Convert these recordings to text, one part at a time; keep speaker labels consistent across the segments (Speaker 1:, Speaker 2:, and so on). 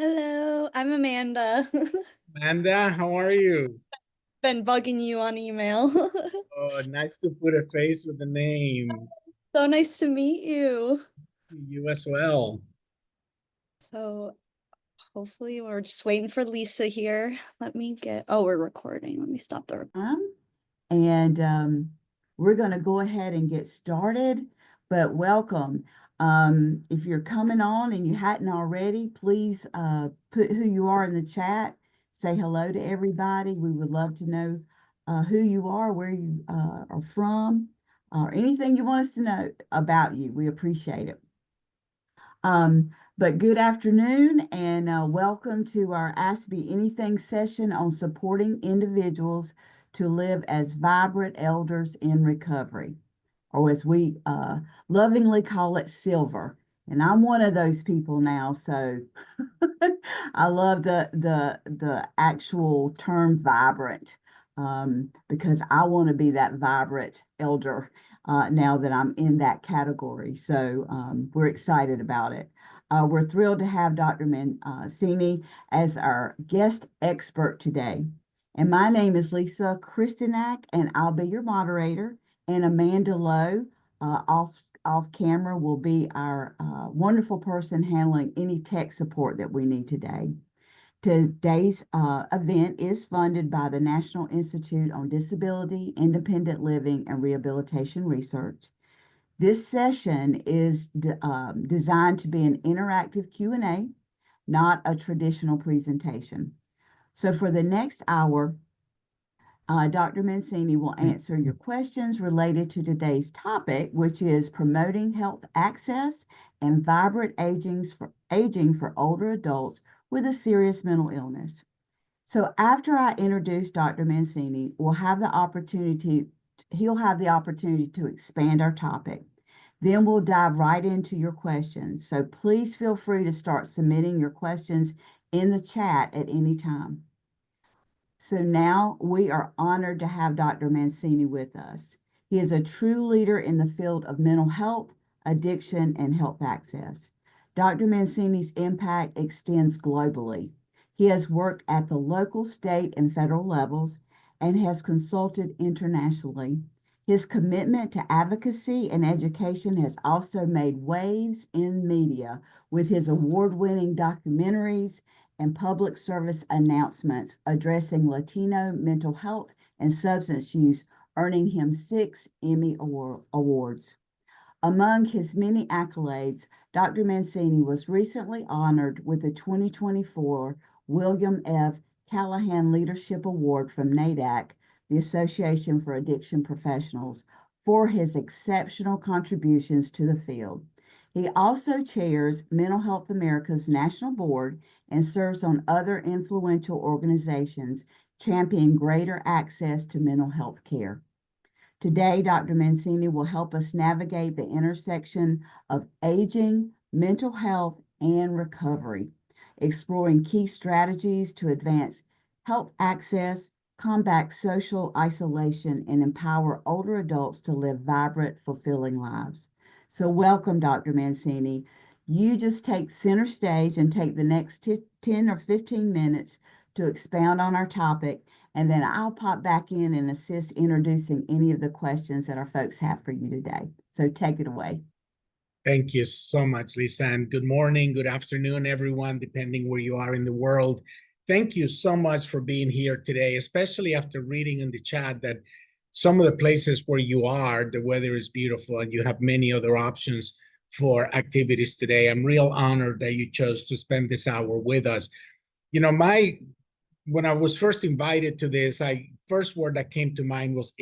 Speaker 1: Hello, I'm Amanda.
Speaker 2: Amanda, how are you?
Speaker 1: Been bugging you on email.
Speaker 2: Oh, nice to put a face with the name.
Speaker 1: So nice to meet you.
Speaker 2: You as well.
Speaker 1: So hopefully we're just waiting for Lisa here. We're recording. Let me stop the recording.
Speaker 3: And we're going to go ahead and get started, but welcome. If you're coming on and you hadn't already, please put who you are in the chat. Say hello to everybody. We would love to know who you are, where you are from, or anything you want us to know about you. We appreciate it. But good afternoon and welcome to our Ask Me Anything session on supporting individuals to live as vibrant elders in recovery, or as we lovingly call it, S.I.L.V.E.R. And I'm one of those people now, so I love the actual term vibrant, because I want to be that vibrant elder now that I'm in that category. So we're excited about it. We're thrilled to have Dr. Mancini as our guest expert today. And my name is Lisa Kristinak, and I'll be your moderator. And Amanda Lowe, off camera, will be our wonderful person handling any tech support that we need today. Today's event is funded by the National Institute on Disability, Independent Living, and Rehabilitation Research. This session is designed to be an interactive Q&A, not a traditional presentation. So for the next hour, Dr. Mancini will answer your questions related to today's topic, which is promoting health access and vibrant aging for older adults with a serious mental illness. So after I introduce Dr. Mancini, he'll have the opportunity to expand our topic. Then we'll dive right into your questions. So please feel free to start submitting your questions in the chat at any time. So now we are honored to have Dr. Mancini with us. He is a true leader in the field of mental health, addiction, and health access. Dr. Mancini's impact extends globally. He has worked at the local, state, and federal levels and has consulted internationally. His commitment to advocacy and education has also made waves in media with his award-winning documentaries and public service announcements addressing Latino mental health and substance use, earning him 6 Emmy awards. Among his many accolades, Dr. Mancini was recently honored with the 2024 William F. Callahan Leadership Award from NAADAC, the Association for Addiction Professionals, for his exceptional contributions to the field. He also chairs Mental Health America's National Board and serves on other influential organizations championing greater access to mental health care. Today, Dr. Mancini will help us navigate the intersection of aging, mental health, and recovery, exploring key strategies to advance health access, combat social isolation, and empower older adults to live vibrant, fulfilling lives. So welcome, Dr. Mancini. You just take center stage and take the next 10 or 15 minutes to expound on our topic, and then I'll pop back in and assist introducing any of the questions that our folks have for you today. So take it away.
Speaker 2: Thank you so much, Lisa, and good morning, good afternoon, everyone, depending where you are in the world. Thank you so much for being here today, especially after reading in the chat that some of the places where you are, the weather is beautiful and you have many other options for activities today. I'm real honored that you chose to spend this hour with us. You know, when I was first invited to this, first word that came to mind was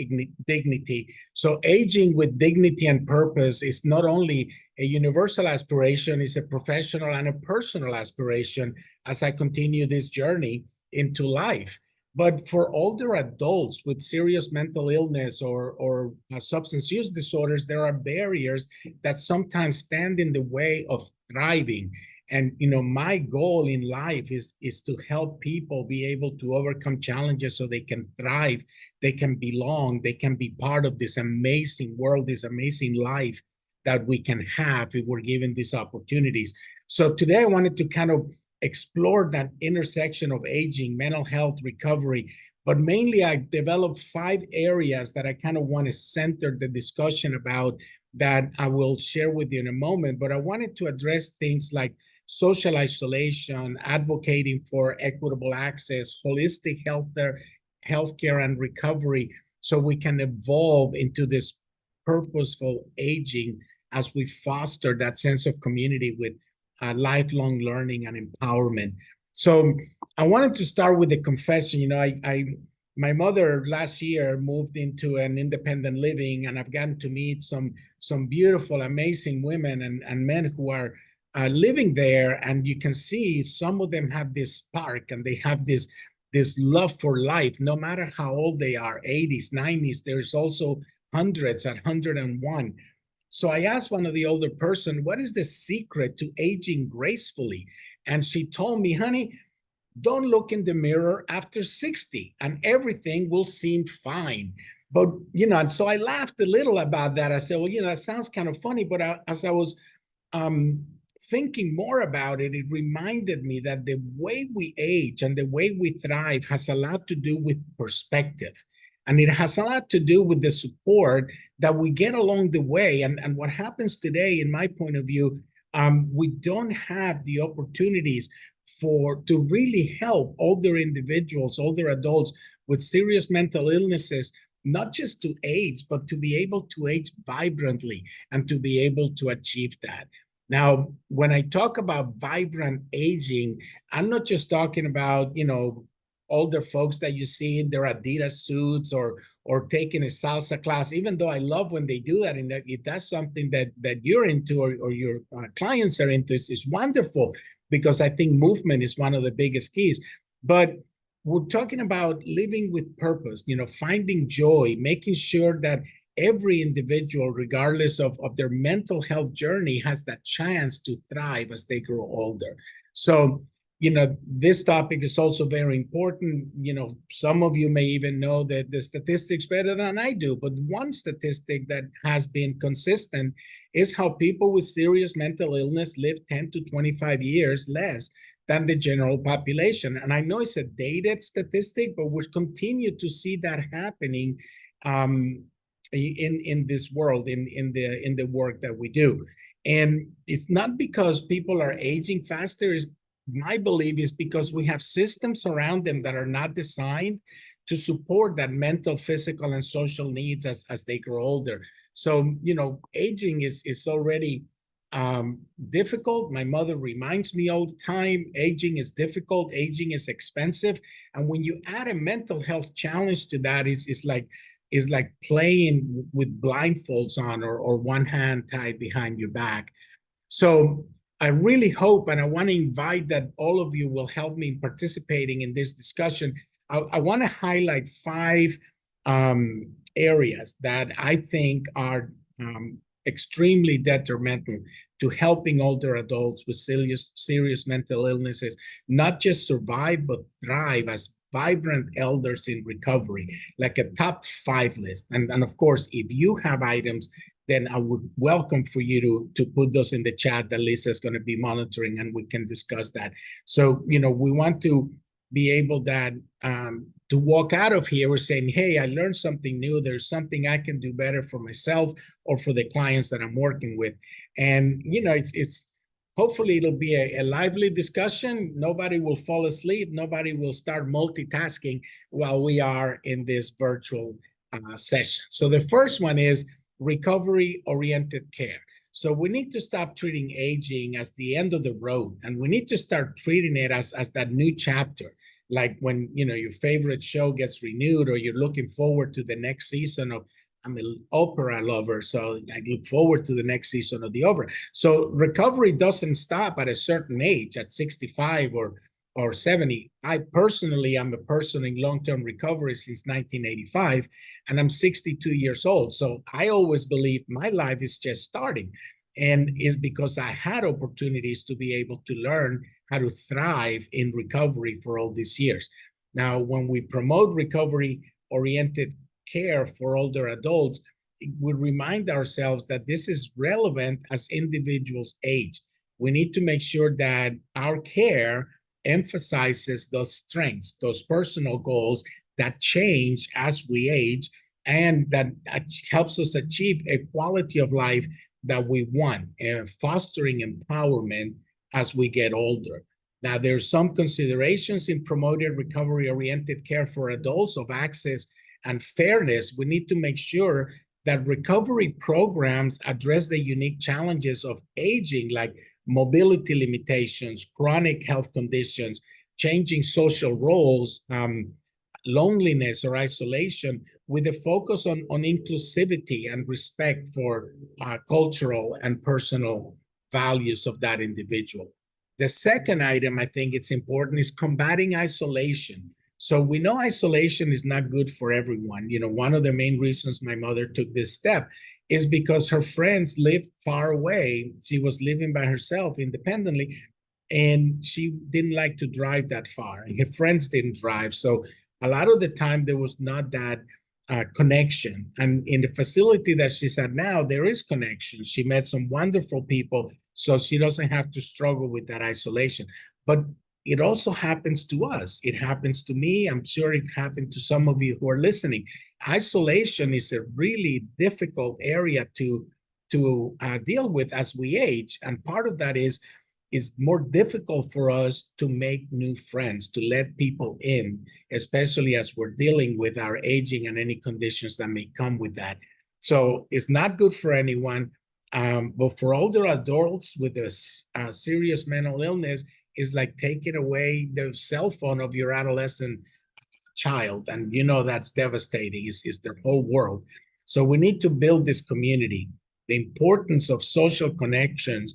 Speaker 2: dignity. So aging with dignity and purpose is not only a universal aspiration, it's a professional and a personal aspiration as I continue this journey into life. But for older adults with serious mental illness or substance use disorders, there are barriers that sometimes stand in the way of thriving. And my goal in life is to help people be able to overcome challenges so they can thrive, they can belong, they can be part of this amazing world, this amazing life that we can have if we're given these opportunities. So today I wanted to kind of explore that intersection of aging, mental health, recovery. But mainly, I developed 5 areas that I kind of want to center the discussion about that I will share with you in a moment. But I wanted to address things like social isolation, advocating for equitable access, holistic healthcare and recovery, so we can evolve into this purposeful aging as we foster that sense of community with lifelong learning and empowerment. So I wanted to start with a confession. You know, my mother last year moved into an independent living, and I've gotten to meet some beautiful, amazing women and men who are living there. And you can see some of them have this spark, and they have this love for life, no matter how old they are, 80s, 90s. There's also hundreds at 101. So I asked one of the older person, what is the secret to aging gracefully? And she told me, honey, don't look in the mirror after 60 and everything will seem fine. But, you know, and so I laughed a little about that. I said, well, you know, that sounds kind of funny. But as I was thinking more about it, it reminded me that the way we age and the way we thrive has a lot to do with perspective. And it has a lot to do with the support that we get along the way. And what happens today, in my point of view, we don't have the opportunities to really help older individuals, older adults with serious mental illnesses, not just to age, but to be able to age vibrantly and to be able to achieve that. Now, when I talk about vibrant aging, I'm not just talking about, you know, older folks that you see in their Adidas suits or taking a salsa class, even though I love when they do that. And that if that's something that you're into or your clients are into, is wonderful, because I think movement is one of the biggest keys. But we're talking about living with purpose, you know, finding joy, making sure that every individual, regardless of their mental health journey, has that chance to thrive as they grow older. So, you know, this topic is also very important. You know, some of you may even know that the statistics better than I do, but one statistic that has been consistent is how people with serious mental illness live 10 to 25 years less than the general population. And I know it's a dated statistic, but we continue to see that happening in this world, in the work that we do. And it's not because people are aging faster. My belief is because we have systems around them that are not designed to support that mental, physical, and social needs as they grow older. So, you know, aging is already difficult. My mother reminds me all the time, aging is difficult, aging is expensive. And when you add a mental health challenge to that, it's like playing with blindfolds on or one hand tied behind your back. So I really hope, and I want to invite that all of you will help me in participating in this discussion. I want to highlight 5 areas that I think are extremely detrimental to helping older adults with serious mental illnesses, not just survive, but thrive as vibrant elders in recovery, like a top 5 list. And of course, if you have items, then I would welcome for you to put those in the chat that Lisa is going to be monitoring, and we can discuss that. So, you know, we want to be able that to walk out of here with saying, hey, I learned something new. There's something I can do better for myself or for the clients that I'm working with. And, you know, it's hopefully it'll be a lively discussion. Nobody will fall asleep. Nobody will start multitasking while we are in this virtual session. So the first one is recovery-oriented care. So we need to stop treating aging as the end of the road, and we need to start treating it as that new chapter. Like when, you know, your favorite show gets renewed, or you're looking forward to the next season of, I'm an opera lover, so I look forward to the next season of the opera. So recovery doesn't stop at a certain age, at 65 or 70. I personally am a person in long-term recovery since 1985, and I'm 62 years old. So I always believe my life is just starting, and is because I had opportunities to be able to learn how to thrive in recovery for all these years. Now, when we promote recovery-oriented care for older adults, we remind ourselves that this is relevant as individuals age. we need to make sure that our care emphasizes those strengths, those personal goals that change as we age, and that helps us achieve a quality of life that we want, and fostering empowerment as we get older. Now, there's some considerations in promoted recovery-oriented care for adults of access and fairness. We need to make sure that recovery programs address the unique challenges of aging, like mobility limitations, chronic health conditions, changing social roles, loneliness or isolation, with a focus on inclusivity and respect for cultural and personal values of that individual. The second item I think it's important is combating isolation. So we know isolation is not good for everyone. You know, one of the main reasons my mother took this step is because her friends lived far away. She was living by herself independently, and she didn't like to drive that far, and her friends didn't drive. So a lot of the time there was not that connection. And in the facility that she's at now, there is connection. She met some wonderful people, so she doesn't have to struggle with that isolation. But it also happens to us. It happens to me. I'm sure it happened to some of you who are listening. Isolation is a really difficult area to deal with as we age. And part of that is more difficult for us to make new friends, to let people in, especially as we're dealing with our aging and any conditions that may come with that. So it's not good for anyone. But for older adults with a serious mental illness, it's like taking away the cell phone of your adolescent child. And you know that's devastating. It's their whole world. So we need to build this community. The importance of social connections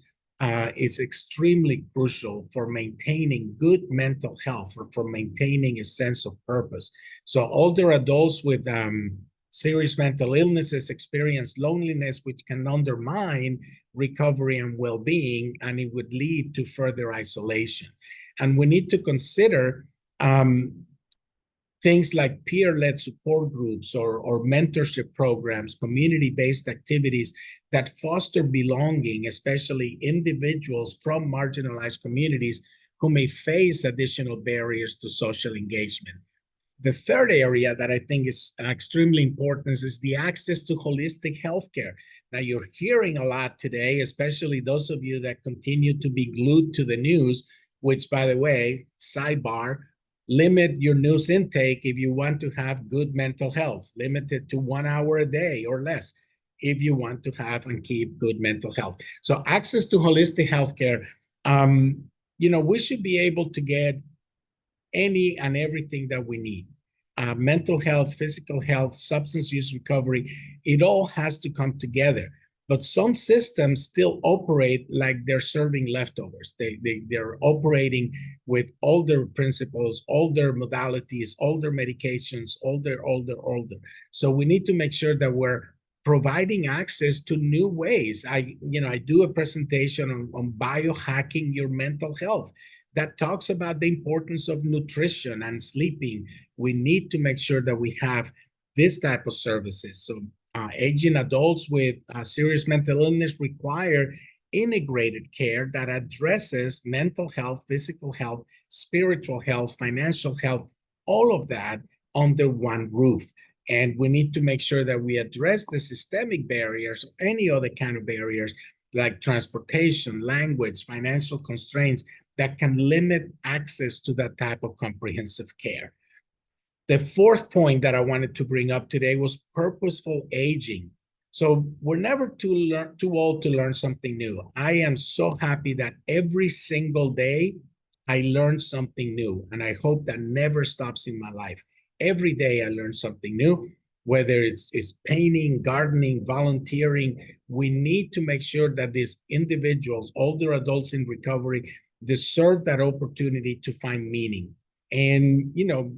Speaker 2: is extremely crucial for maintaining good mental health, or for maintaining a sense of purpose. So older adults with serious mental illnesses experience loneliness, which can undermine recovery and well-being, and it would lead to further isolation. And we need to consider things like peer-led support groups or mentorship programs, community-based activities that foster belonging, especially individuals from marginalized communities who may face additional barriers to social engagement. The third area that I think is extremely important is the access to holistic healthcare. Now, you're hearing a lot today, especially those of you that continue to be glued to the news, which, by the way, sidebar, limit your news intake if you want to have good mental health. Limit it to 1 hour a day or less if you want to have and keep good mental health. So access to holistic healthcare, you know, we should be able to get any and everything that we need. Mental health, physical health, substance use recovery, it all has to come together. But some systems still operate like they're serving leftovers. They're operating with older principles, older modalities, older medications, older. So we need to make sure that we're providing access to new ways. I do a presentation on biohacking your mental health that talks about the importance of nutrition and sleeping. We need to make sure that we have this type of services. So aging adults with serious mental illness require integrated care that addresses mental health, physical health, spiritual health, financial health, all of that under one roof. And we need to make sure that we address the systemic barriers, or any other kind of barriers, like transportation, language, financial constraints, that can limit access to that type of comprehensive care. The fourth point that I wanted to bring up today was purposeful aging. So we're never too old to learn something new. I am so happy that every single day I learn something new, and I hope that never stops in my life. Every day I learn something new, whether it's painting, gardening, volunteering. We need to make sure that these individuals, older adults in recovery, deserve that opportunity to find meaning. And, you know,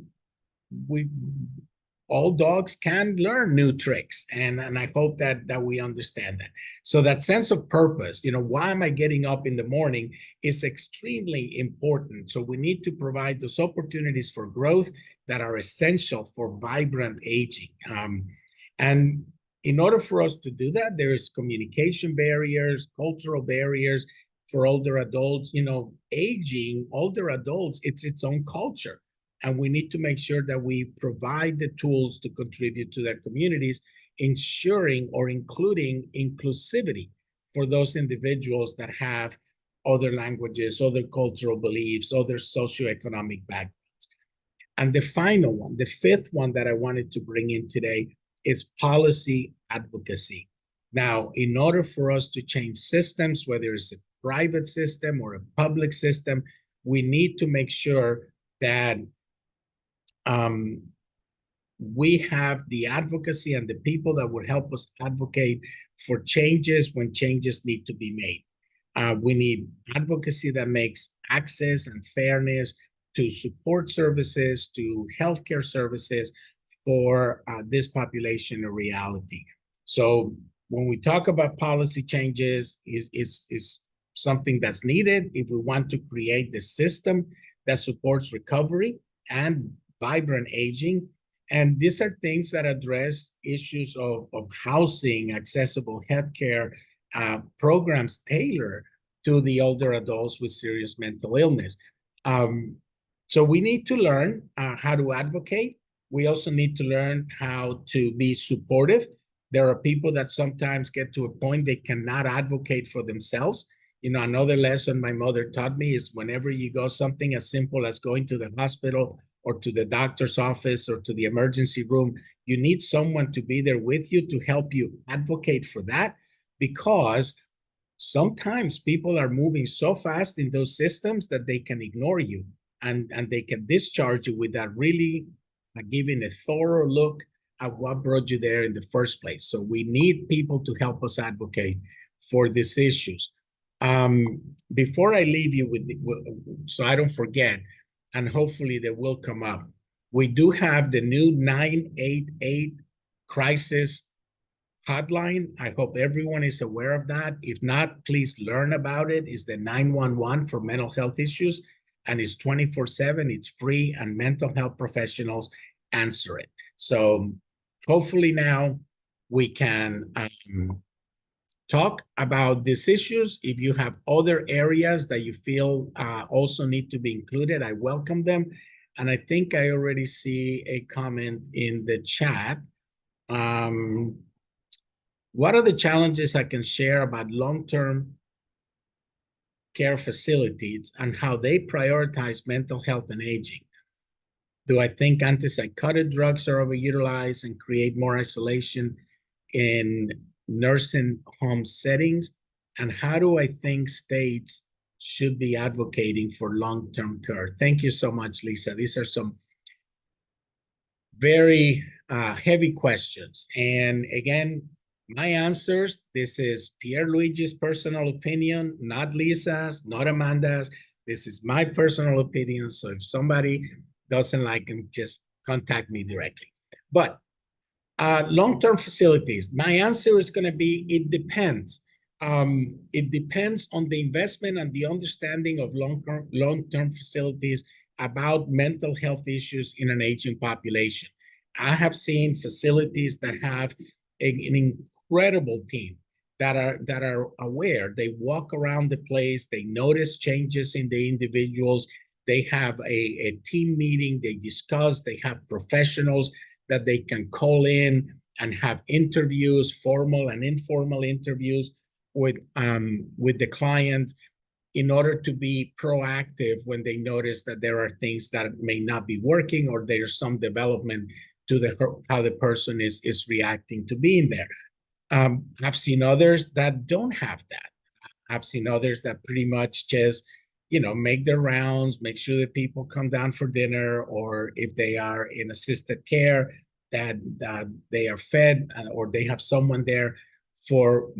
Speaker 2: all dogs can learn new tricks, and I hope that we understand that. So that sense of purpose, you know, why am I getting up in the morning, is extremely important. So we need to provide those opportunities for growth that are essential for vibrant aging. And in order for us to do that, there is communication barriers, cultural barriers, for older adults. Aging older adults, it's its own culture. And we need to make sure that we provide the tools to contribute to their communities, ensuring or including inclusivity for those individuals that have other languages, other cultural beliefs, other socioeconomic backgrounds. And the final one, the fifth one that I wanted to bring in today is policy advocacy. Now, in order for us to change systems, whether it's a private system or a public system, we need to make sure that we have the advocacy and the people that will help us advocate for changes when changes need to be made. We need advocacy that makes access and fairness to support services, to healthcare services for this population a reality. So when we talk about policy changes, is something that's needed if we want to create the system that supports recovery and vibrant aging. And these are things that address issues of housing, accessible healthcare, programs tailored to the older adults with serious mental illness. So we need to learn how to advocate. We also need to learn how to be supportive. There are people that sometimes get to a point they cannot advocate for themselves. Another lesson my mother taught me is whenever you go something as simple as going to the hospital or to the doctor's office or to the emergency room, you need someone to be there with you to help you advocate for that, because sometimes people are moving so fast in those systems that they can ignore you and they can discharge you without really giving a thorough look at what brought you there in the first place. So we need people to help us advocate for these issues. Before I leave you so I don't forget, and hopefully they will come up, we do have the new 988 crisis hotline. I hope everyone is aware of that. If not, please learn about it. It's the 911 for mental health issues, and it's 24/7. It's free, and mental health professionals answer it. So hopefully now we can talk about these issues. If you have other areas that you feel also need to be included, I welcome them. And I think I already see a comment in the chat. What are the challenges I can share about long-term care facilities and how they prioritize mental health and aging? Do I think antipsychotic drugs are overutilized and create more isolation in nursing home settings? And how do I think states should be advocating for long-term care? Thank you so much, Lisa. These are some very heavy questions. And again, my answers, this is Pierluigi's personal opinion, not Lisa's, not Amanda's. This is my personal opinion. So if somebody doesn't like him, just contact me directly. But long-term facilities, my answer is going to be, it depends. It depends on the investment and the understanding of long-term facilities about mental health issues in an aging population. I have seen facilities that have an incredible team that are aware. They walk around the place, they notice changes in the individuals, they have a team meeting, they discuss, they have professionals that they can call in and have interviews, formal and informal interviews with the client, in order to be proactive when they notice that there are things that may not be working, or there's some development to how the person is reacting to being there. I've seen others that don't have that. I've seen others that pretty much just, make their rounds, make sure that people come down for dinner, or if they are in assisted care, that they are fed, or they have someone there for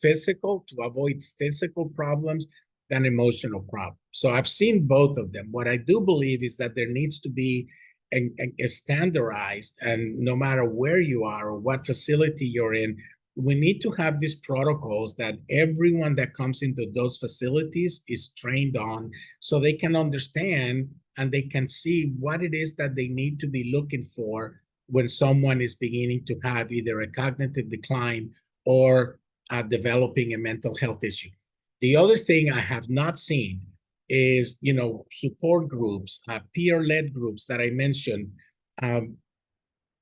Speaker 2: physical, to avoid physical problems than emotional problems. So I've seen both of them. What I do believe is that there needs to be a standardized, and no matter where you are or what facility you're in, we need to have these protocols that everyone that comes into those facilities is trained on, so they can understand and they can see what it is that they need to be looking for when someone is beginning to have either a cognitive decline or developing a mental health issue. The other thing I have not seen is, support groups, peer-led groups that I mentioned.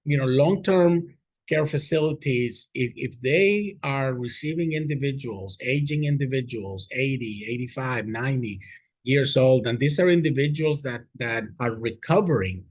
Speaker 2: Long-term care facilities, if they are receiving individuals, aging individuals, 80, 85, 90 years old, and these are individuals that are recovering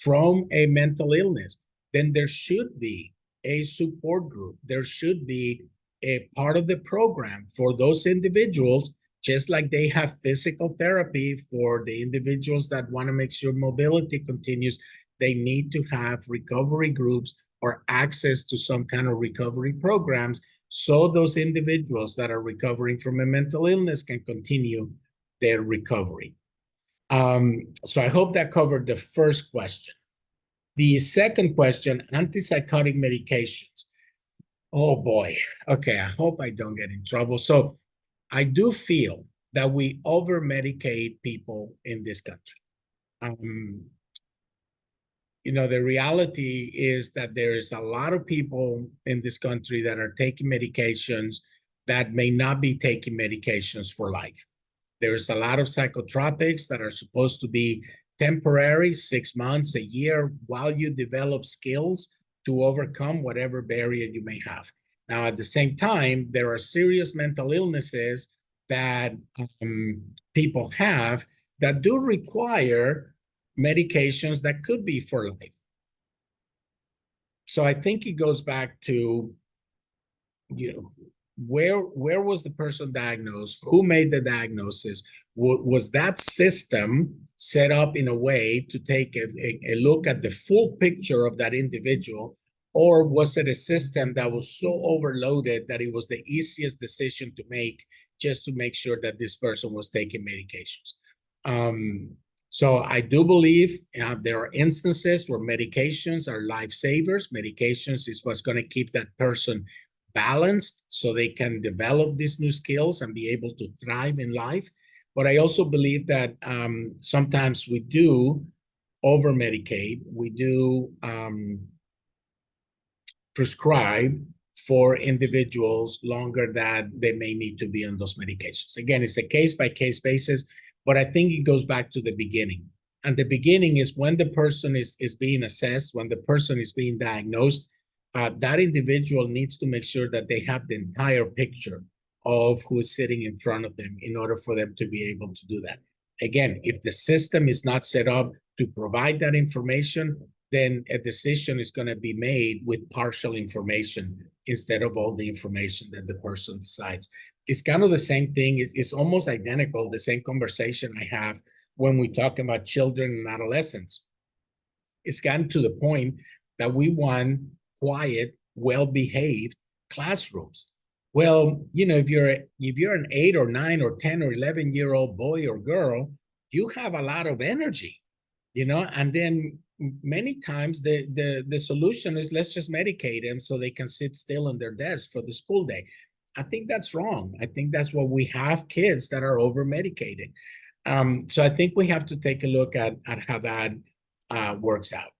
Speaker 2: from a mental illness, then there should be a support group. There should be a part of the program for those individuals, just like they have physical therapy for the individuals that want to make sure mobility continues. They need to have recovery groups or access to some kind of recovery programs so those individuals that are recovering from a mental illness can continue their recovery. So I hope that covered the first question. The second question, antipsychotic medications. Oh boy. Okay, I hope I don't get in trouble. So I do feel that we over-medicate people in this country. The reality is that there is a lot of people in this country that are taking medications that may not be taking medications for life. There is a lot of psychotropics that are supposed to be temporary, 6 months, a year, while you develop skills to overcome whatever barrier you may have. Now, at the same time, there are serious mental illnesses that people have that do require medications that could be for life. So I think it goes back to, where was the person diagnosed? Who made the diagnosis? Was that system set up in a way to take a look at the full picture of that individual? Or was it a system that was so overloaded that it was the easiest decision to make just to make sure that this person was taking medications? So I do believe there are instances where medications are lifesavers. Medications is what's going to keep that person balanced so they can develop these new skills and be able to thrive in life. But I also believe that sometimes we do over-medicate. We do prescribe for individuals longer than they may need to be on those medications. Again, it's a case-by-case basis, but I think it goes back to the beginning. And the beginning is when the person is being assessed, when the person is being diagnosed, that individual needs to make sure that they have the entire picture of who is sitting in front of them in order for them to be able to do that. Again, if the system is not set up to provide that information, then a decision is going to be made with partial information instead of all the information that the person decides. It's kind of the same thing. It's almost identical, the same conversation I have when we talk about children and adolescents. It's gotten to the point that we want quiet, well-behaved classrooms. Well, if you're an 8 or 9 or 10 or 11-year-old boy or girl, you have a lot of energy, and then many times the solution is let's just medicate them so they can sit still on their desk for the school day. I think that's wrong. I think that's what we have kids that are over-medicated. So I think we have to take a look at how that works out.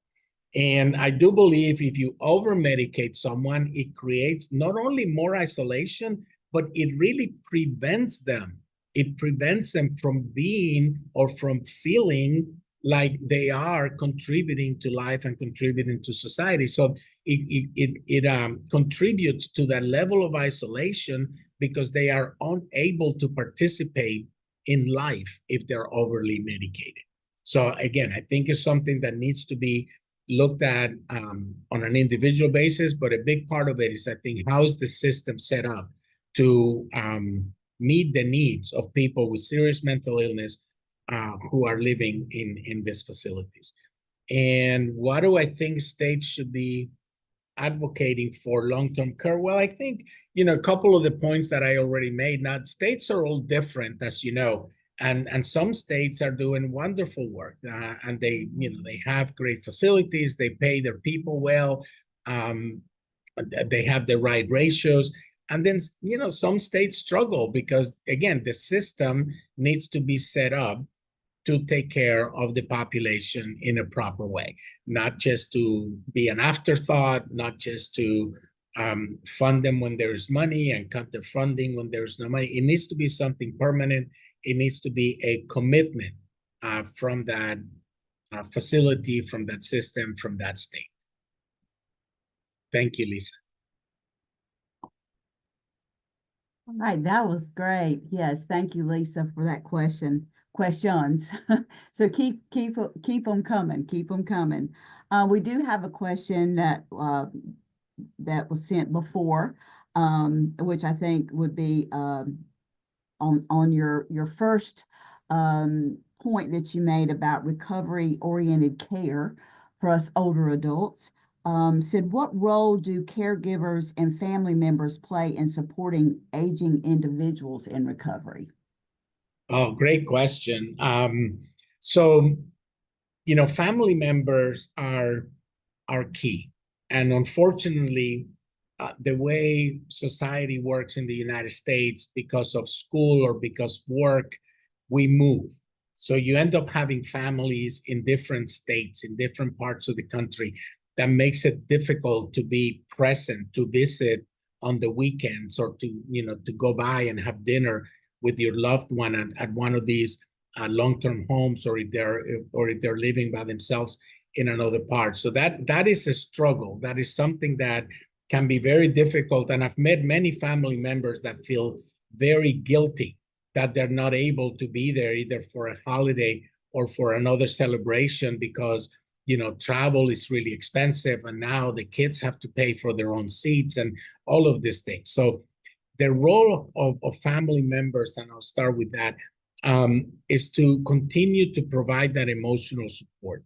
Speaker 2: And I do believe if you over-medicate someone, it creates not only more isolation, but it really prevents them. It prevents them from being or from feeling like they are contributing to life and contributing to society. So it contributes to that level of isolation because they are unable to participate in life if they're overly medicated. So again, I think it's something that needs to be looked at on an individual basis, but a big part of it is, I think, how is the system set up to meet the needs of people with serious mental illness who are living in these facilities. And what do I think states should be advocating for long-term care? Well, I think, a couple of the points that I already made. Now, states are all different, as you know, and some states are doing wonderful work, and they have great facilities, they pay their people well, they have the right ratios. And then, some states struggle because, again, the system needs to be set up to take care of the population in a proper way, not just to be an afterthought, not just to fund them when there's money and cut their funding when there's no money. It needs to be something permanent. It needs to be a commitment from that facility, from that system, from that state. Thank you, Lisa.
Speaker 3: All right, that was great. Yes, thank you, Lisa, for that questions. So keep them coming. Keep them coming. We do have a question that was sent before, which I think would be on your first point that you made about recovery-oriented care for us older adults. Said, what role do caregivers and family members play in supporting aging individuals in recovery?
Speaker 2: Oh, great question. So, family members are key. And unfortunately, the way society works in the United States, because of school or because of work, we move. So you end up having families in different states, in different parts of the country. That makes it difficult to be present, to visit on the weekends, or to go by and have dinner with your loved one at one of these long-term homes, or if they're living by themselves in another part. So that is a struggle. That is something that can be very difficult. And I've met many family members that feel very guilty that they're not able to be there either for a holiday or for another celebration, because travel is really expensive, and now the kids have to pay for their own seats and all of these things. So the role of family members, and I'll start with that, is to continue to provide that emotional support,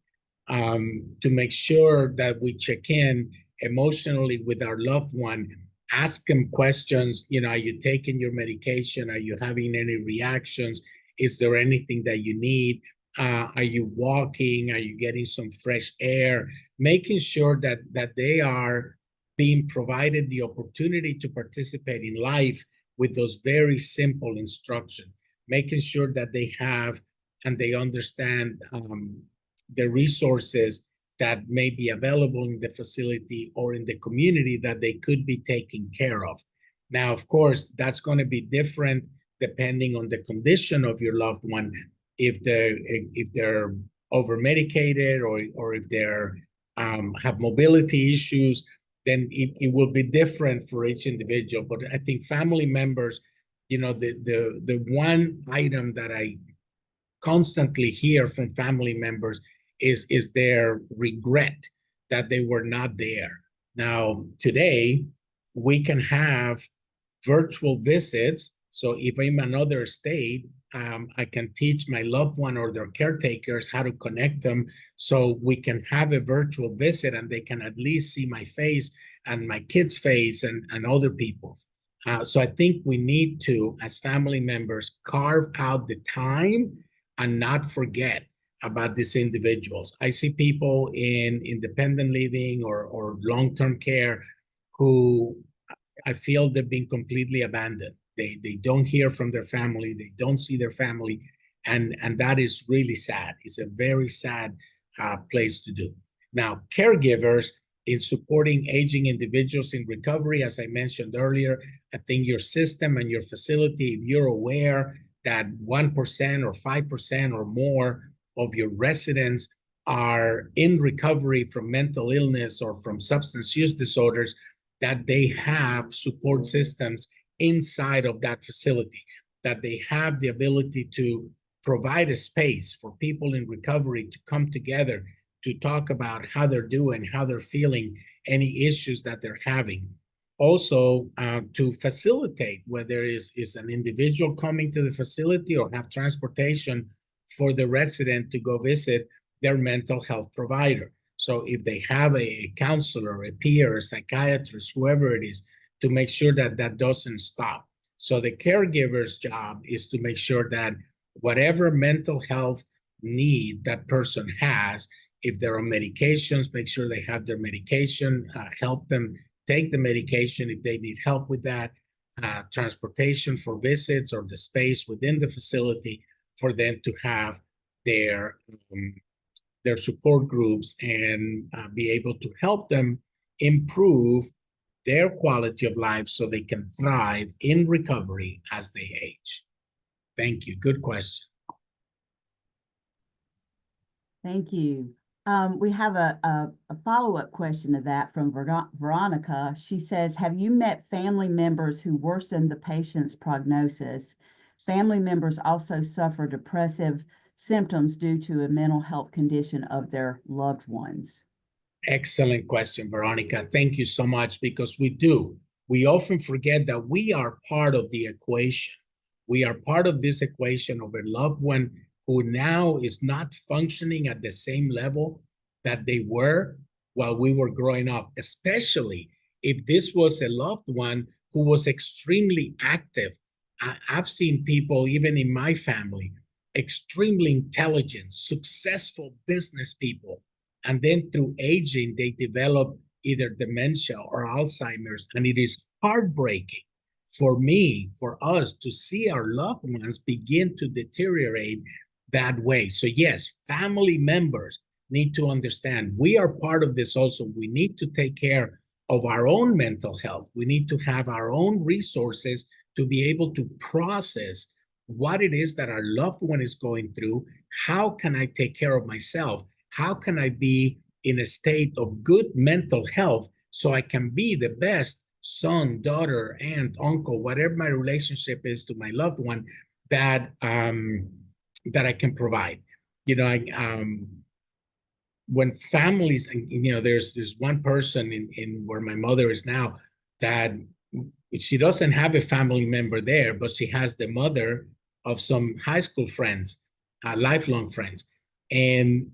Speaker 2: to make sure that we check in emotionally with our loved one, ask them questions. Are you taking your medication? Are you having any reactions? Is there anything that you need? Are you walking? Are you getting some fresh air? Making sure that they are being provided the opportunity to participate in life with those very simple instructions. Making sure that they have and they understand the resources that may be available in the facility or in the community that they could be taken care of. Now, of course, that's going to be different depending on the condition of your loved one. If they're over medicated, or if they're have mobility issues, then it will be different for each individual. But I think family members, the one item that I constantly hear from family members is their regret that they were not there. Now, today, we can have virtual visits. So if I'm in another state, I can teach my loved one or their caretakers how to connect them, so we can have a virtual visit and they can at least see my face and my kid's face and other people. So I think we need to, as family members, carve out the time and not forget about these individuals. I see people in independent living or long-term care who I feel they've been completely abandoned. They don't hear from their family. They don't see their family. And that is really sad. It's a very sad place to do. Now, caregivers in supporting aging individuals in recovery, as I mentioned earlier, I think your system and your facility, if you're aware that 1% or 5% or more of your residents are in recovery from mental illness or from substance use disorders, that they have support systems inside of that facility, that they have the ability to provide a space for people in recovery to come together to talk about how they're doing, how they're feeling, any issues that they're having. Also, to facilitate whether is an individual coming to the facility or have transportation for the resident to go visit their mental health provider. So if they have a counselor, a peer, a psychiatrist, whoever it is, to make sure that that doesn't stop. So the caregiver's job is to make sure that whatever mental health need that person has, if they're on medications, make sure they have their medication, help them take the medication if they need help with that, transportation for visits or the space within the facility for them to have their support groups and be able to help them improve their quality of life so they can thrive in recovery as they age? Thank you. Good question.
Speaker 3: Thank you. We have a follow-up question to that from Veronica. She says, have you met family members who worsened the patient's prognosis? Family members also suffer depressive symptoms due to a mental health condition of their loved ones.
Speaker 2: Excellent question, Veronica. Thank you so much, because we do. We often forget that we are part of the equation. We are part of this equation of a loved one who now is not functioning at the same level that they were while we were growing up, especially if this was a loved one who was extremely active. I've seen people, even in my family, extremely intelligent, successful business people, and then through aging, they develop either dementia or Alzheimer's. And it is heartbreaking for me, for us, to see our loved ones begin to deteriorate that way. So yes, family members need to understand we are part of this also. We need to take care of our own mental health. We need to have our own resources to be able to process what it is that our loved one is going through. How can I take care of myself? How can I be in a state of good mental health so I can be the best son, daughter, aunt, uncle, whatever my relationship is to my loved one, that I can provide. You know, when families, you know, there's this one person in where my mother is now that she doesn't have a family member there, but she has the mother of some high school friends, lifelong friends. And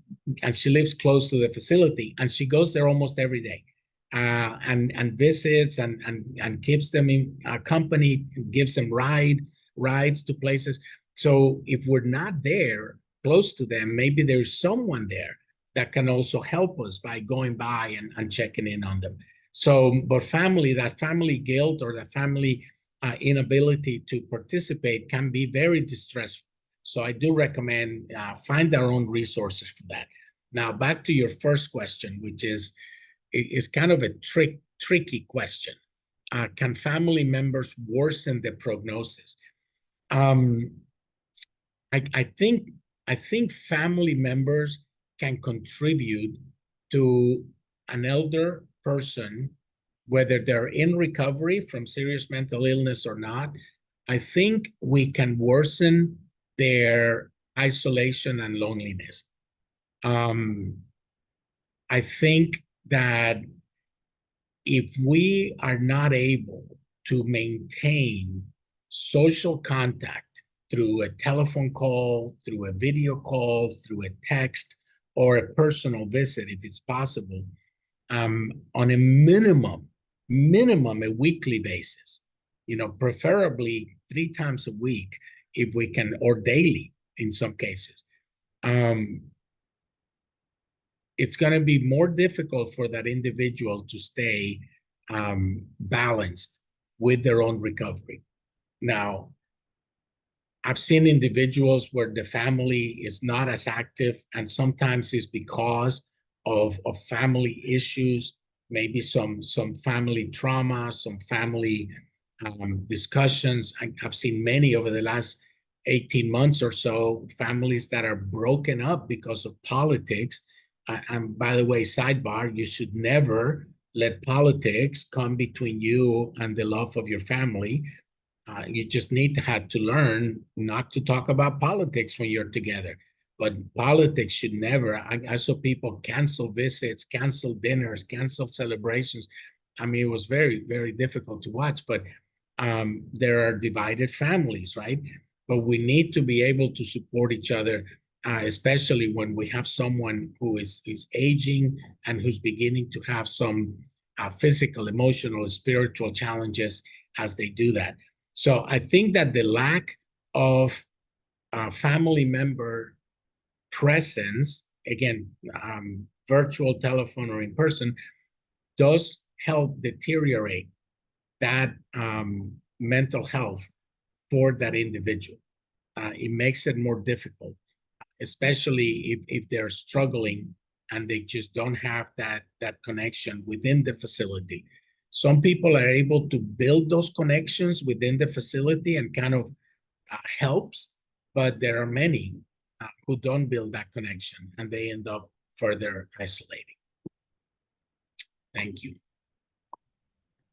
Speaker 2: she lives close to the facility, and she goes there almost every day, and visits and keeps them in company, gives them rides to places. So if we're not there close to them, maybe there's someone there that can also help us by going by and checking in on them. So, but that family guilt or that family inability to participate can be very distressful. So I do recommend find our own resources for that. Now, back to your first question, which is kind of a tricky question. Can family members worsen the prognosis? I think family members can contribute to an elder person, whether they're in recovery from serious mental illness or not. I think we can worsen their isolation and loneliness. I think that if we are not able to maintain social contact through a telephone call, through a video call, through a text, or a personal visit, if it's possible, on a minimum, a weekly basis, you know, preferably 3 times a week, if we can, or daily in some cases. It's going to be more difficult for that individual to stay balanced with their own recovery. Now, I've seen individuals where the family is not as active, and sometimes it's because of family issues, maybe some family trauma, some family discussions. I've seen many over the last 18 months or so, families that are broken up because of politics. And by the way, sidebar, you should never let politics come between you and the love of your family. You just need to have to learn not to talk about politics when you're together. But politics should never. I saw people cancel visits, cancel dinners, cancel celebrations. I mean, it was very, very difficult to watch. But there are divided families, right? But we need to be able to support each other, especially when we have someone who is aging and who's beginning to have some physical, emotional, spiritual challenges as they do that. So I think that the lack of family member presence, again, virtual, telephone, or in person, does help deteriorate that mental health for that individual. It makes it more difficult, especially if they're struggling and they just don't have that connection within the facility. Some people are able to build those connections within the facility and kind of helps, but there are many who don't build that connection and they end up further isolating. Thank you.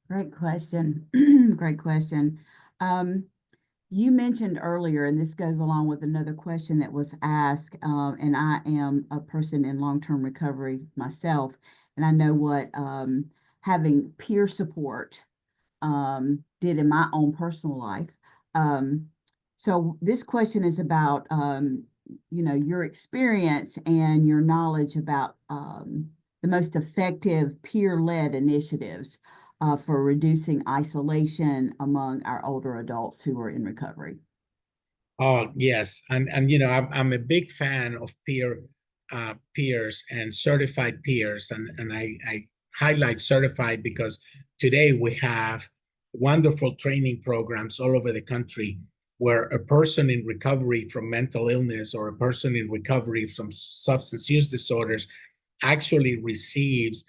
Speaker 3: Great question. Great question. You mentioned earlier, and this goes along with another question that was asked, and I am a person in long-term recovery myself, and I know what having peer support did in my own personal life. So this question is about, your experience and your knowledge about the most effective peer-led initiatives for reducing isolation among our older adults who are in recovery.
Speaker 2: Oh, yes. And I'm a big fan of peers and certified peers. And I highlight certified because today we have wonderful training programs all over the country where a person in recovery from mental illness or a person in recovery from substance use disorders actually receives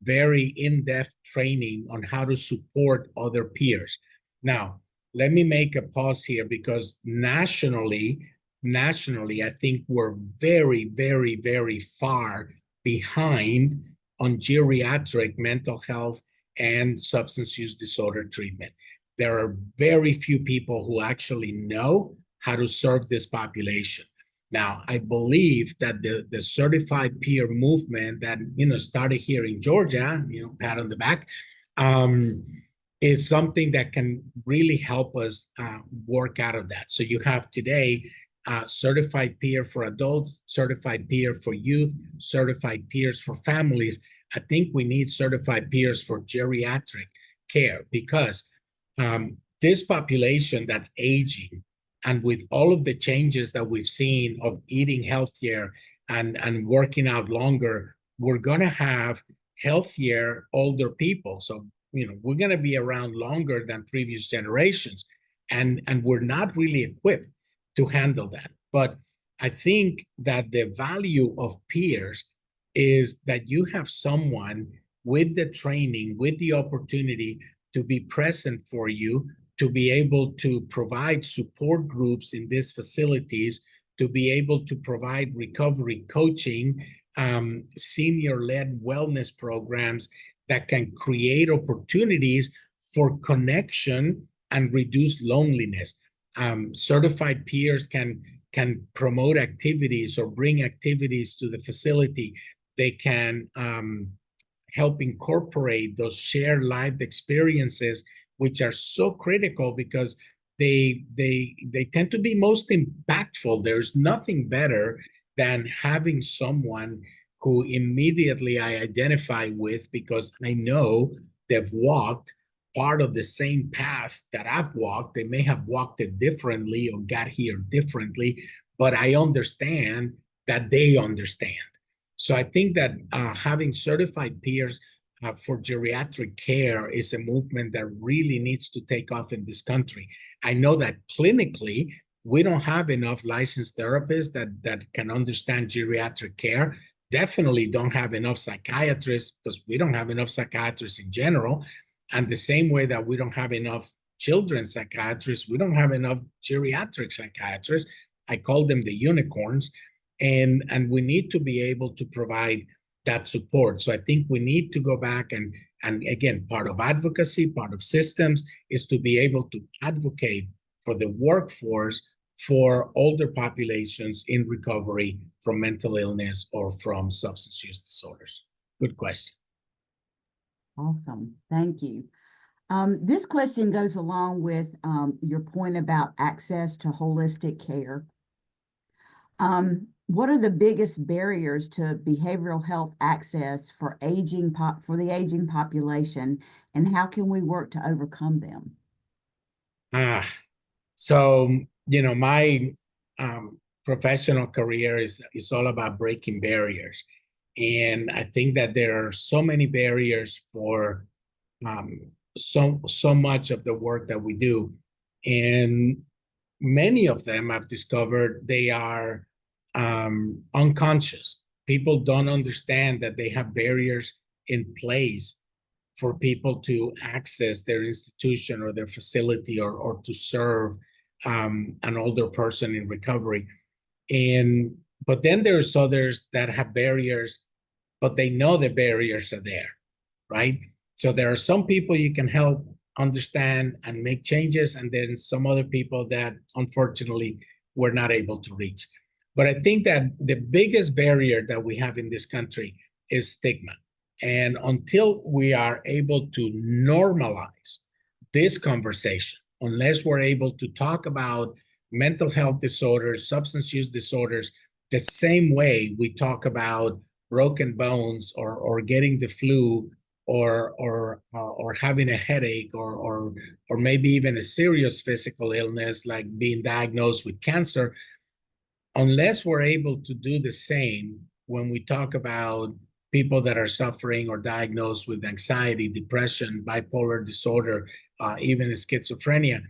Speaker 2: very in-depth training on how to support other peers. Now, let me make a pause here because nationally, I think we're very, very, very far behind on geriatric mental health and substance use disorder treatment. There are very few people who actually know how to serve this population. Now, I believe that the certified peer movement that, started here in Georgia, pat on the back, is something that can really help us work out of that. So you have today certified peer for adults, certified peer for youth, certified peers for families. I think we need certified peers for geriatric care because this population that's aging, and with all of the changes that we've seen of eating healthier and working out longer, we're going to have healthier older people. So, we're going to be around longer than previous generations. And we're not really equipped to handle that. But I think that the value of peers is that you have someone with the training, with the opportunity to be present for you, to be able to provide support groups in these facilities, to be able to provide recovery coaching, senior-led wellness programs that can create opportunities for connection and reduce loneliness. Certified peers can promote activities or bring activities to the facility. They can help incorporate those shared lived experiences, which are so critical because they tend to be most impactful. There's nothing better than having someone who immediately I identify with because I know they've walked part of the same path that I've walked. They may have walked it differently or got here differently, but I understand that they understand. So I think that having certified peers for geriatric care is a movement that really needs to take off in this country. I know that clinically, we don't have enough licensed therapists that can understand geriatric care. Definitely don't have enough psychiatrists because we don't have enough psychiatrists in general. And the same way that we don't have enough children's psychiatrists, we don't have enough geriatric psychiatrists. I call them the unicorns. And we need to be able to provide that support. So I think we need to go back and again, part of advocacy, part of systems is to be able to advocate for the workforce for older populations in recovery from mental illness or from substance use disorders. Good question.
Speaker 3: Awesome. Thank you. This question goes along with your point about access to holistic care. What are the biggest barriers to behavioral health access for the aging population, and how can we work to overcome them?
Speaker 2: So my professional career is all about breaking barriers. And I think that there are so many barriers for so much of the work that we do. And many of them I've discovered they are unconscious. People don't understand that they have barriers in place for people to access their institution or their facility or to serve an older person in recovery. But then there's others that have barriers, but they know the barriers are there, right? So there are some people you can help understand and make changes, and then some other people that unfortunately we're not able to reach. But I think that the biggest barrier that we have in this country is stigma. And until we are able to normalize this conversation, unless we're able to talk about mental health disorders, substance use disorders, the same way we talk about broken bones or getting the flu or having a headache or maybe even a serious physical illness like being diagnosed with cancer, unless we're able to do the same when we talk about people that are suffering or diagnosed with anxiety, depression, bipolar disorder, even schizophrenia,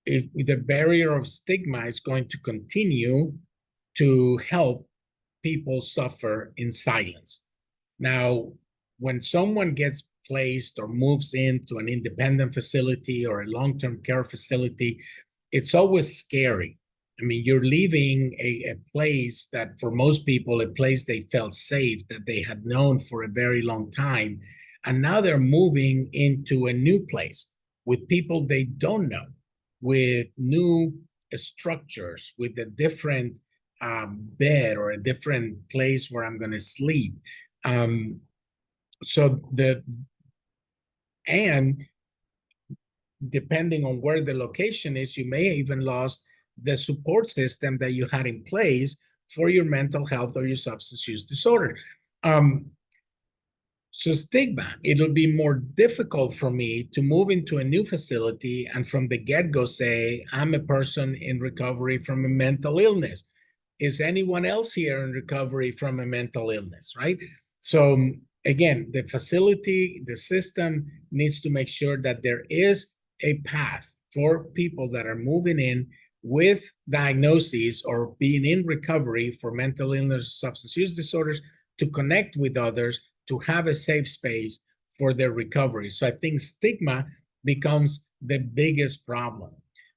Speaker 2: the barrier of stigma is going to continue to help people suffer in silence. Now, when someone gets placed or moves into an independent facility or a long-term care facility, it's always scary. I mean, you're leaving a place that for most people, a place they felt safe, that they had known for a very long time. And now they're moving into a new place with people they don't know, with new structures, with a different bed or a different place where I'm going to sleep. And depending on where the location is, you may even lost the support system that you had in place for your mental health or your substance use disorder. So stigma, it'll be more difficult for me to move into a new facility and from the get-go say, I'm a person in recovery from a mental illness. Is anyone else here in recovery from a mental illness, right? So again, the facility, the system needs to make sure that there is a path for people that are moving in with diagnoses or being in recovery for mental illness, substance use disorders, to connect with others, to have a safe space for their recovery. So I think stigma becomes the biggest problem.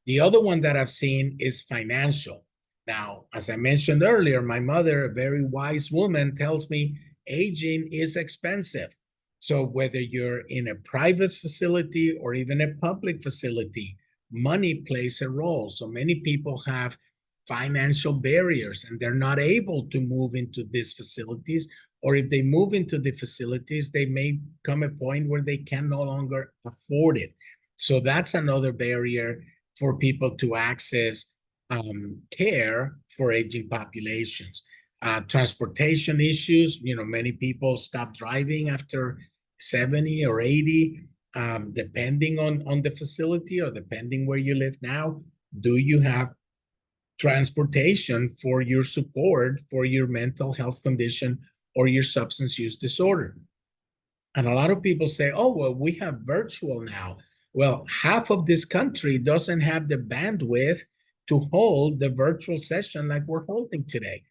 Speaker 2: The other one that I've seen is financial. Now, as I mentioned earlier, my mother, a very wise woman, tells me aging is expensive. So whether you're in a private facility or even a public facility, money plays a role. So many people have financial barriers and they're not able to move into these facilities, or if they move into the facilities, they may come a point where they can no longer afford it. So that's another barrier for people to access care for aging populations. Transportation issues, many people stop driving after 70 or 80, depending on the facility or depending where you live now. Do you have transportation for your support for your mental health condition or your substance use disorder? And a lot of people say, oh, well, we have virtual now. Well, half of this country doesn't have the bandwidth to hold the virtual session like we're holding today.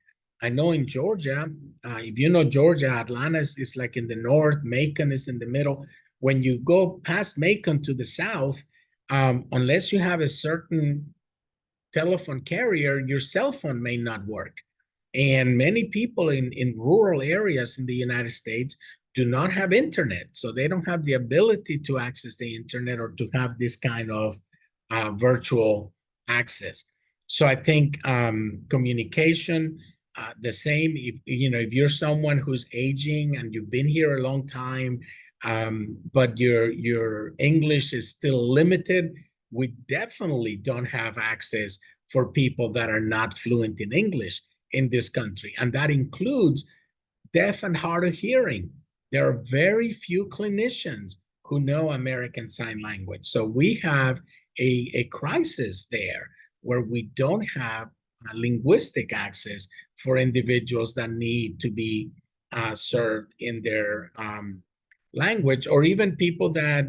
Speaker 2: I know in Georgia, if you know Georgia, Atlanta is like in the north, Macon is in the middle. When you go past Macon to the south, unless you have a certain telephone carrier, your cell phone may not work. And many people in rural areas in the United States do not have internet. So they don't have the ability to access the internet or to have this kind of virtual access. So I think communication, the same, if you're someone who's aging and you've been here a long time, but your English is still limited, we definitely don't have access for people that are not fluent in English in this country. And that includes deaf and hard of hearing. There are very few clinicians who know American Sign Language. So we have a crisis there where we don't have linguistic access for individuals that need to be served in their language, or even people that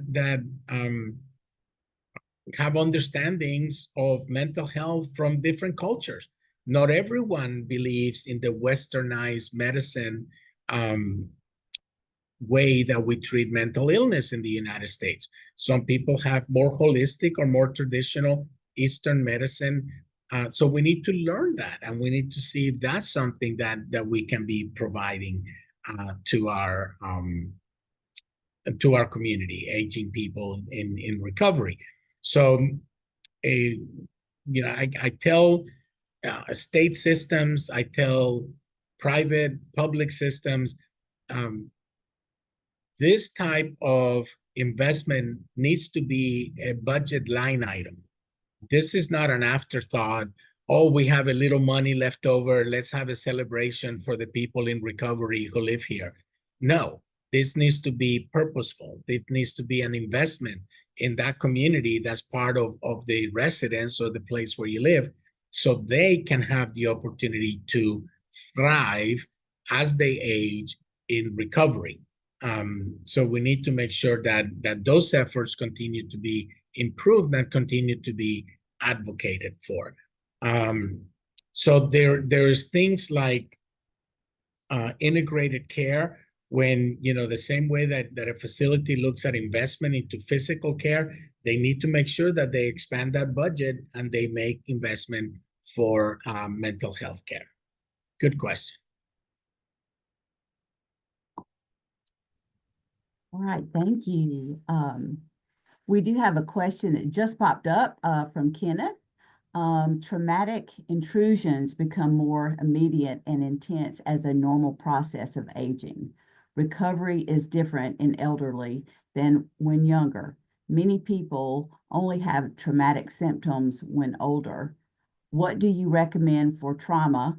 Speaker 2: have understandings of mental health from different cultures. Not everyone believes in the westernized medicine way that we treat mental illness in the United States. Some people have more holistic or more traditional Eastern medicine. So we need to learn that, and we need to see if that's something that we can be providing to our community, aging people in recovery. So, I tell state systems, I tell private, public systems, this type of investment needs to be a budget line item. This is not an afterthought. Oh, we have a little money left over. Let's have a celebration for the people in recovery who live here. No, this needs to be purposeful. This needs to be an investment in that community that's part of the residence or the place where you live, so they can have the opportunity to thrive as they age in recovery. So we need to make sure that those efforts continue to be improved and continue to be advocated for. So there's things like integrated care, when, the same way that a facility looks at investment into physical care, they need to make sure that they expand that budget and they make investment for mental health care. Good question.
Speaker 3: All right, thank you. We do have a question that just popped up from Kenneth. Traumatic intrusions become more immediate and intense as a normal process of aging. Recovery is different in elderly than when younger. Many people only have traumatic symptoms when older. What do you recommend for trauma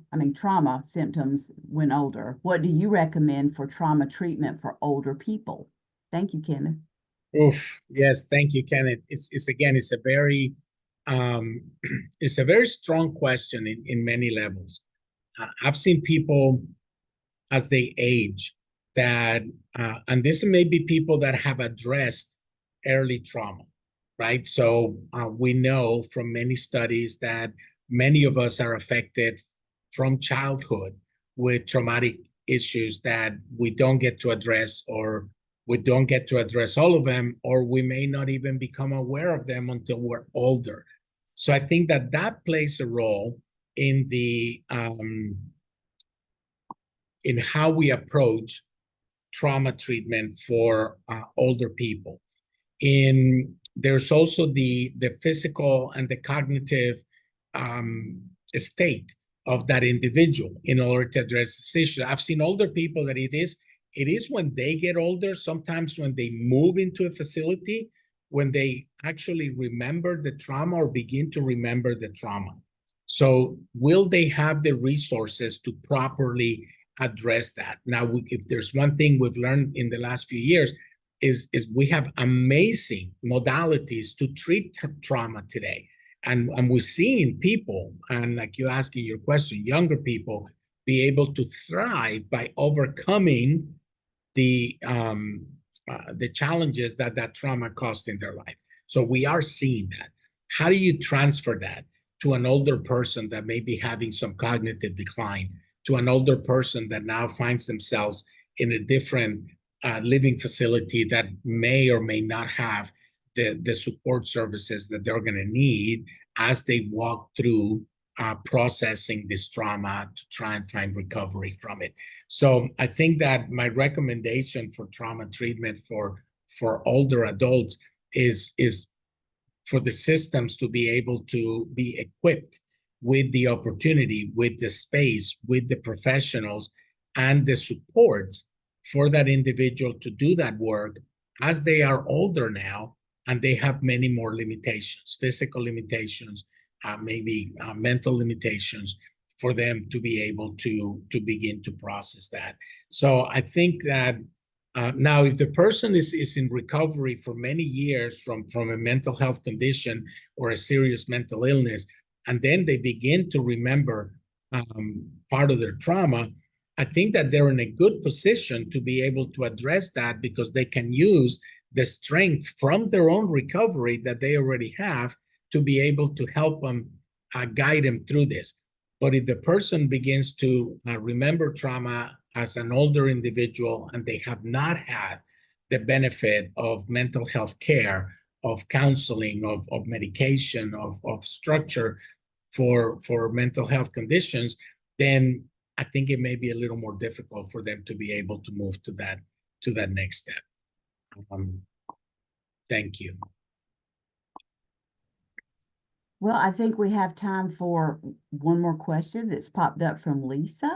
Speaker 3: symptoms when older? What do you recommend for trauma treatment for older people? Thank you, Kenneth.
Speaker 2: Oof, yes, thank you, Kenneth. It's again, it's a very it's a very strong question in many levels. I've seen people as they age that, and this may be people that have addressed early trauma, right? So we know from many studies that many of us are affected from childhood with traumatic issues that we don't get to address, or we don't get to address all of them, or we may not even become aware of them until we're older. So I think that plays a role in the in how we approach trauma treatment for older people. There's also the physical and the cognitive state of that individual in order to address this issue. I've seen older people that it is when they get older, sometimes when they move into a facility, when they actually remember the trauma or begin to remember the trauma. So will they have the resources to properly address that? Now, if there's one thing we've learned in the last few years, is we have amazing modalities to treat trauma today. And we're seeing people, and like you ask in your question, younger people be able to thrive by overcoming the challenges that trauma caused in their life. So we are seeing that. How do you transfer that to an older person that may be having some cognitive decline, to an older person that now finds themselves in a different living facility that may or may not have the support services that they're going to need as they walk through processing this trauma to try and find recovery from it? So I think that my recommendation for trauma treatment for older adults is for the systems to be able to be equipped with the opportunity, with the space, with the professionals, and the supports for that individual to do that work as they are older now, and they have many more limitations, physical limitations, maybe mental limitations, for them to be able to begin to process that. So I think that now, if the person is in recovery for many years from a mental health condition or a serious mental illness, and then they begin to remember part of their trauma, I think that they're in a good position to be able to address that, because they can use the strength from their own recovery that they already have to be able to help them, guide them through this. But if the person begins to remember trauma as an older individual and they have not had the benefit of mental health care, of counseling, of medication, of structure for mental health conditions, then I think it may be a little more difficult for them to be able to move to that next step. Thank you.
Speaker 3: Well, I think we have time for one more question that's popped up from Lisa.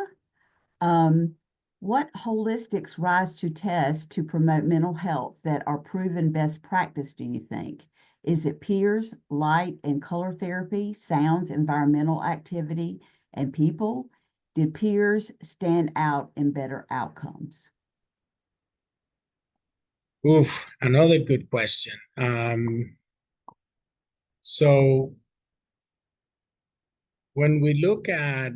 Speaker 3: What holistics rise to test to promote mental health that are proven best practice, do you think? Is it peers, light and color therapy, sounds, environmental activity, and people? Did peers stand out in better outcomes?
Speaker 2: Oof, another good question. So when we look at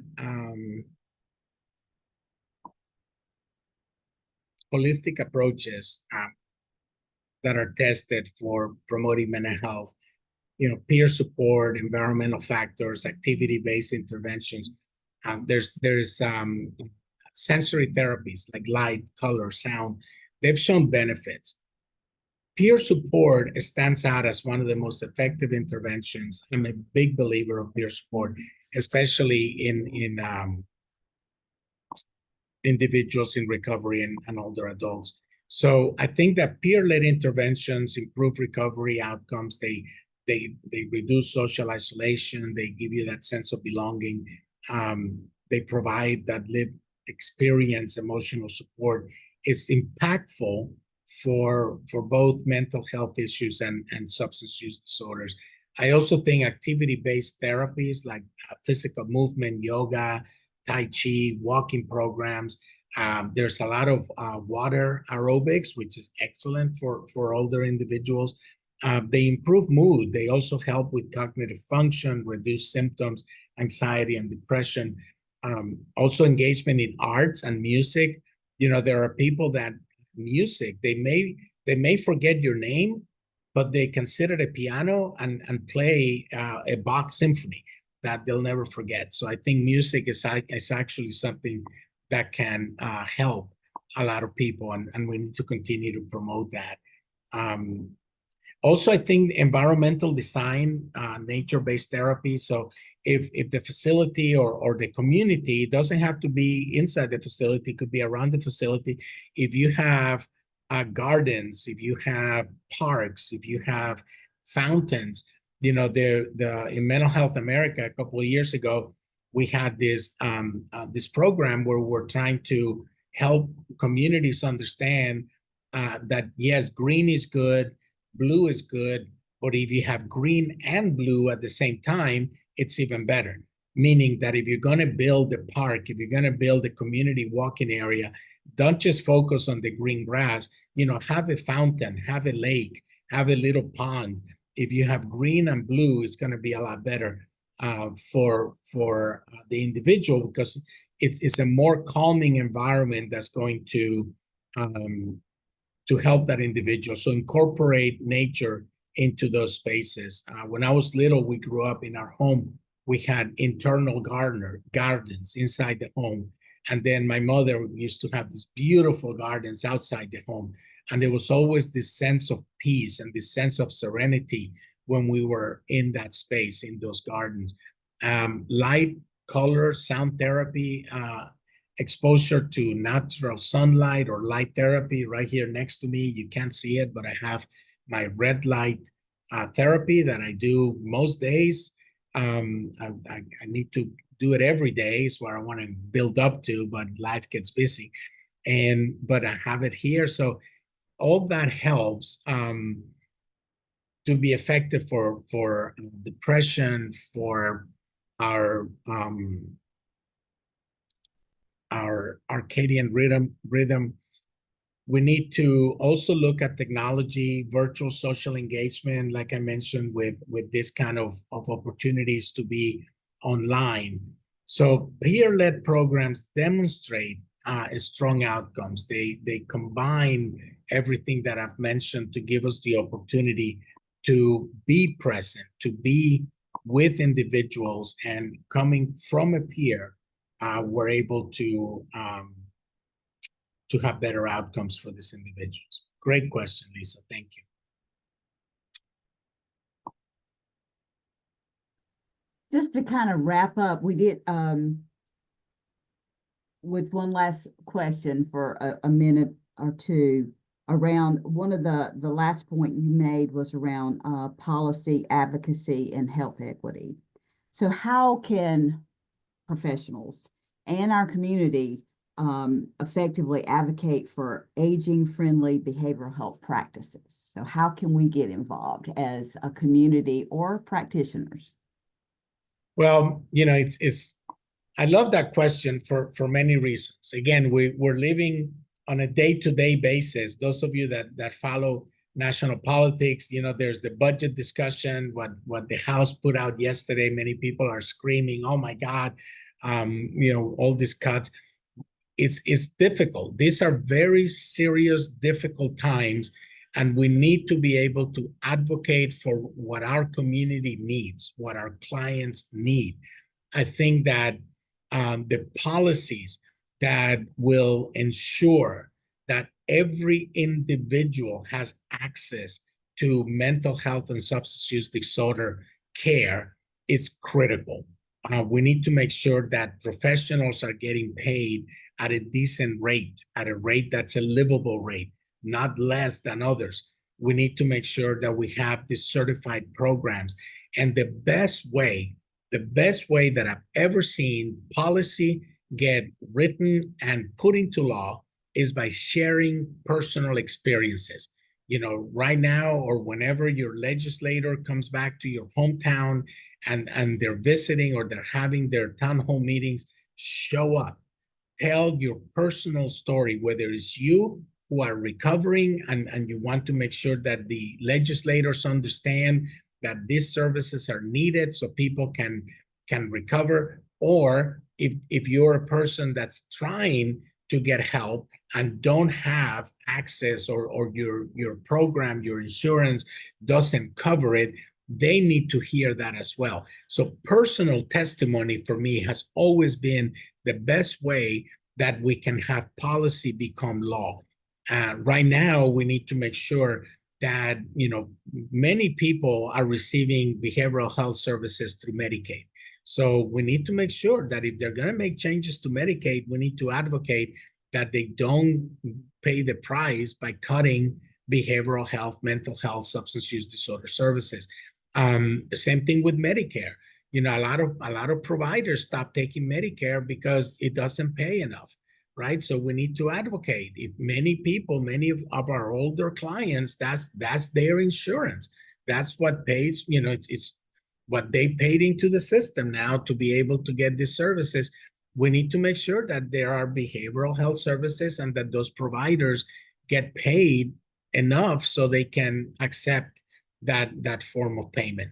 Speaker 2: holistic approaches that are tested for promoting mental health, peer support, environmental factors, activity-based interventions. There's sensory therapies like light, color, sound. They've shown benefits. Peer support stands out as one of the most effective interventions. I'm a big believer of peer support, especially in individuals in recovery and older adults. So I think that peer-led interventions improve recovery outcomes. They reduce social isolation. They give you that sense of belonging. They provide that lived experience, emotional support. It's impactful for both mental health issues and substance use disorders. I also think activity-based therapies like physical movement, yoga, Tai Chi, walking programs. There's a lot of water aerobics, which is excellent for older individuals. They improve mood. They also help with cognitive function, reduce symptoms, anxiety, and depression. Also engagement in arts and music. There are people that music, they may forget your name, but they can sit at a piano and play a Bach symphony that they'll never forget. So I think music is actually something that can help a lot of people, and we need to continue to promote that. Also, I think environmental design, nature-based therapy. So if the facility or the community doesn't have to be inside the facility, it could be around the facility. If you have gardens, if you have parks, if you have fountains, in Mental Health America a couple of years ago, we had this program where we're trying to help communities understand that yes, green is good, blue is good, but if you have green and blue at the same time, it's even better. Meaning that if you're going to build a park, if you're going to build a community walking area, don't just focus on the green grass. Have a fountain, have a lake, have a little pond. If you have green and blue, it's going to be a lot better for the individual, because it's a more calming environment that's going to help that individual. So incorporate nature into those spaces. When I was little, we grew up in our home. We had internal gardens inside the home. And then my mother used to have these beautiful gardens outside the home. And there was always this sense of peace and this sense of serenity when we were in that space, in those gardens. Light, color, sound therapy, exposure to natural sunlight or light therapy right here next to me. You can't see it, but I have my red light therapy that I do most days. I need to do it every day. It's what I want to build up to, but life gets busy. But I have it here. So all that helps to be effective for depression, for our circadian rhythm. We need to also look at technology, virtual social engagement, like I mentioned, with this kind of opportunities to be online. So peer-led programs demonstrate strong outcomes. They combine everything that I've mentioned to give us the opportunity to be present, to be with individuals, and coming from a peer, we're able to to have better outcomes for these individuals. Great question, Lisa. Thank you.
Speaker 3: Just to kind of wrap up, we did with one last question for a minute or two around one of the last point you made was around policy advocacy and health equity. So how can professionals and our community effectively advocate for aging-friendly behavioral health practices? So how can we get involved as a community or practitioners?
Speaker 2: Well, it's I love that question for many reasons. Again, we're living on a day-to-day basis. Those of you that follow national politics, there's the budget discussion, what the House put out yesterday. Many people are screaming, "Oh my God," all these cuts. It's difficult. These are very serious, difficult times, and we need to be able to advocate for what our community needs, what our clients need. I think that the policies that will ensure that every individual has access to mental health and substance use disorder care is critical. We need to make sure that professionals are getting paid at a decent rate, at a rate that's a livable rate, not less than others. We need to make sure that we have these certified programs. And the best way that I've ever seen policy get written and put into law is by sharing personal experiences. Right now or whenever your legislator comes back to your hometown and they're visiting or they're having their town hall meetings, show up. Tell your personal story, whether it's you who are recovering and you want to make sure that the legislators understand that these services are needed so people can recover, or if you're a person that's trying to get help and don't have access or your program, your insurance doesn't cover it, they need to hear that as well. So personal testimony for me has always been the best way that we can have policy become law. Right now, we need to make sure that many people are receiving behavioral health services through Medicaid. So we need to make sure that if they're going to make changes to Medicaid, we need to advocate that they don't pay the price by cutting behavioral health, mental health, substance use disorder services. The same thing with Medicare. A lot of providers stop taking Medicare because it doesn't pay enough, right? So we need to advocate. If many of our older clients, that's their insurance. That's what pays. It's what they paid into the system now to be able to get these services. We need to make sure that there are behavioral health services and that those providers get paid enough so they can accept that form of payment.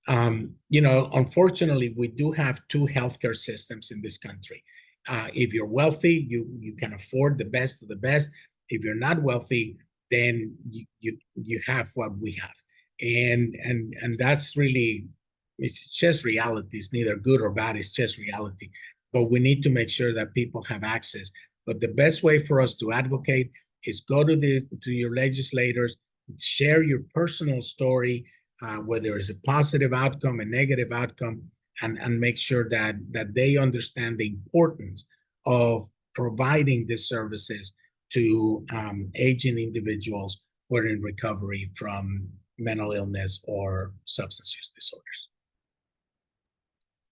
Speaker 2: Unfortunately, we do have two healthcare systems in this country. If you're wealthy, you can afford the best of the best. If you're not wealthy, then you have what we have, and that's really, it's just reality. It's neither good or bad. It's just reality. But we need to make sure that people have access. But the best way for us to advocate is go to your legislators, share your personal story, whether it's a positive outcome, a negative outcome, and make sure that they understand the importance of providing these services to aging individuals who are in recovery from mental illness or substance use disorders.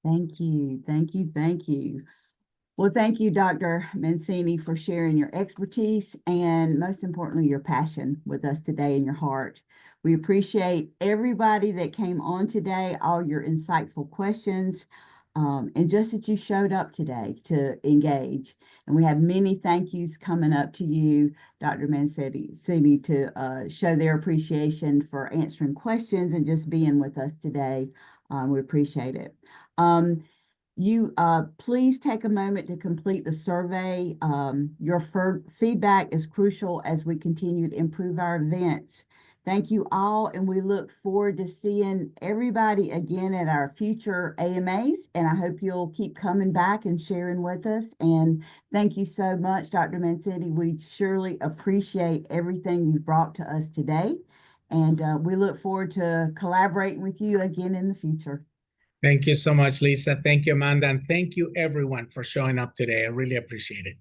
Speaker 3: Thank you, thank you, thank you. Well, thank you, Dr. Mancini, for sharing your expertise and most importantly, your passion with us today and your heart. We appreciate everybody that came on today, all your insightful questions, and just that you showed up today to engage. And we have many thank yous coming up to you, Dr. Mancini, to show their appreciation for answering questions and just being with us today. We appreciate it. You please take a moment to complete the survey. Your feedback is crucial as we continue to improve our events. Thank you all, and we look forward to seeing everybody again at our future AMAs, and I hope you'll keep coming back and sharing with us. And thank you so much, Dr. Mancini. We surely appreciate everything you brought to us today, and we look forward to collaborating with you again in the future.
Speaker 2: Thank you so much, Lisa. Thank you, Amanda, and thank you everyone for showing up today. I really appreciate it.